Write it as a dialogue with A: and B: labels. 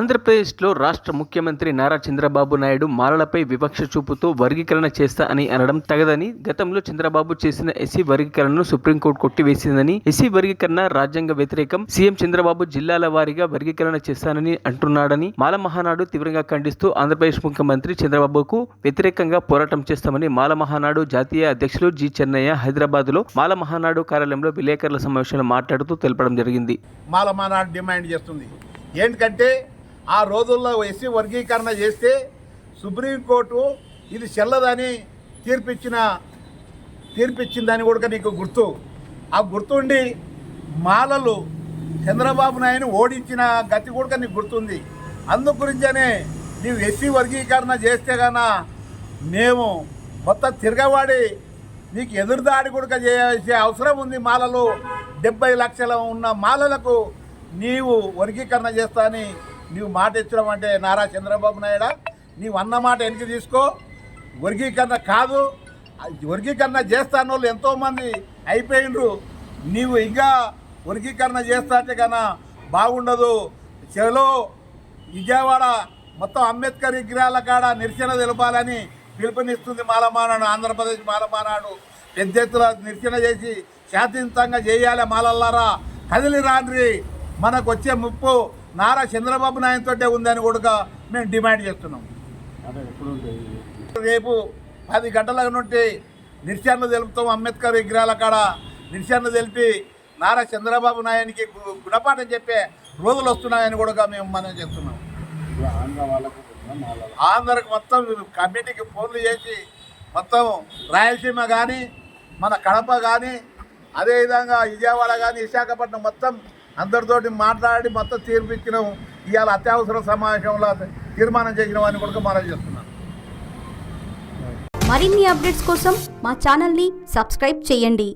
A: ఆంధ్రప్రదేశ్లో రాష్ట్ర ముఖ్యమంత్రి నారా చంద్రబాబు నాయుడు మాలలపై వివక్ష చూపుతూ వర్గీకరణ చేస్తా అని అనడం తగదని, గతంలో చంద్రబాబు చేసిన ఎస్సీ వర్గీకరణను సుప్రీంకోర్టు కొట్టివేసిందని, ఎస్సీ వర్గీకరణ రాజ్యాంగ వ్యతిరేకం, సీఎం చంద్రబాబు జిల్లాల వారీగా వర్గీకరణ చేస్తానని అంటున్నాడని మాల మహానాడు తీవ్రంగా ఖండిస్తూ ఆంధ్రప్రదేశ్ ముఖ్యమంత్రి చంద్రబాబుకు వ్యతిరేకంగా పోరాటం చేస్తామని మాల మహానాడు జాతీయ అధ్యక్షులు జి చెన్నయ్య హైదరాబాద్లో మాల మహానాడు కార్యాలయంలో విలేకరుల సమావేశంలో మాట్లాడుతూ తెలపడం జరిగింది.
B: మాల మహానాడు డిమాండ్ చేస్తుంది ఏంటంటే, ఆ రోజుల్లో ఎస్సీ వర్గీకరణ చేస్తే సుప్రీంకోర్టు ఇది చెల్లదని తీర్పిచ్చిందని కూడా నీకు గుర్తు. ఆ గుర్తుండి మాలలు చంద్రబాబు నాయుడు ఓడించిన గతి కూడా నీకు గుర్తుంది. అందు గురించనే నీవు ఎస్సీ వర్గీకరణ చేస్తే కన్నా మేము మొత్తం తిరగవాడి నీకు ఎదురుదాడి కూడా చేసే అవసరం ఉంది. మాలలు 70 లక్షల ఉన్న మాలలకు నీవు వర్గీకరణ చేస్తా అని నీవు మాట ఇచ్చడం అంటే నారా చంద్రబాబు నాయుడు నీవు అన్న మాట వెనక్కి తీసుకో. వర్గీకరణ కాదు, వర్గీకరణ చేస్తాను వాళ్ళు ఎంతోమంది అయిపోయిండ్రు. నీవు ఇంకా వర్గీకరణ చేస్తా అంటే కన్నా బాగుండదు. చెలో విజయవాడ మొత్తం అంబేద్కర్ విగ్రహాల కాడ నిరసన తెలపాలని పిలుపునిస్తుంది మాలమానాడు. ఆంధ్రప్రదేశ్ మాలమానాడు పెద్ద ఎత్తున నిరసన చేసి శాంతియుతంగా చేయాలి. మాలల్లారా కదిలి రాండ్రి, మనకు వచ్చే ముప్పు నారా చంద్రబాబు నాయుడుతోటే ఉందని కూడా మేము డిమాండ్ చేస్తున్నాం. రేపు 10 గంటల నుండి నిరసనలు తెలుపుతాం. అంబేద్కర్ విగ్రహాల కాడ నిరసనలు తెలిపి నారా చంద్రబాబు నాయుడికి గుణపాఠం చెప్పే రోజులు వస్తున్నాయని కూడా మేము మనం చెప్తున్నాం. ఆంధ్రకు మొత్తం కమిటీకి ఫోన్లు చేసి మొత్తం రాయలసీమ కానీ మన కడప కానీ అదేవిధంగా విజయవాడ కానీ విశాఖపట్నం మొత్తం అందరితోటి మాట్లాడి మొత్తం తీర్పిచ్చినాం. ఇవాళ అత్యవసర సమావేశంలో తీర్మానం చేసినాం అని కూడా మనం చేస్తున్నాం.
C: మరిన్ని అప్డేట్స్ కోసం మా ఛానల్ని సబ్స్క్రైబ్ చేయండి.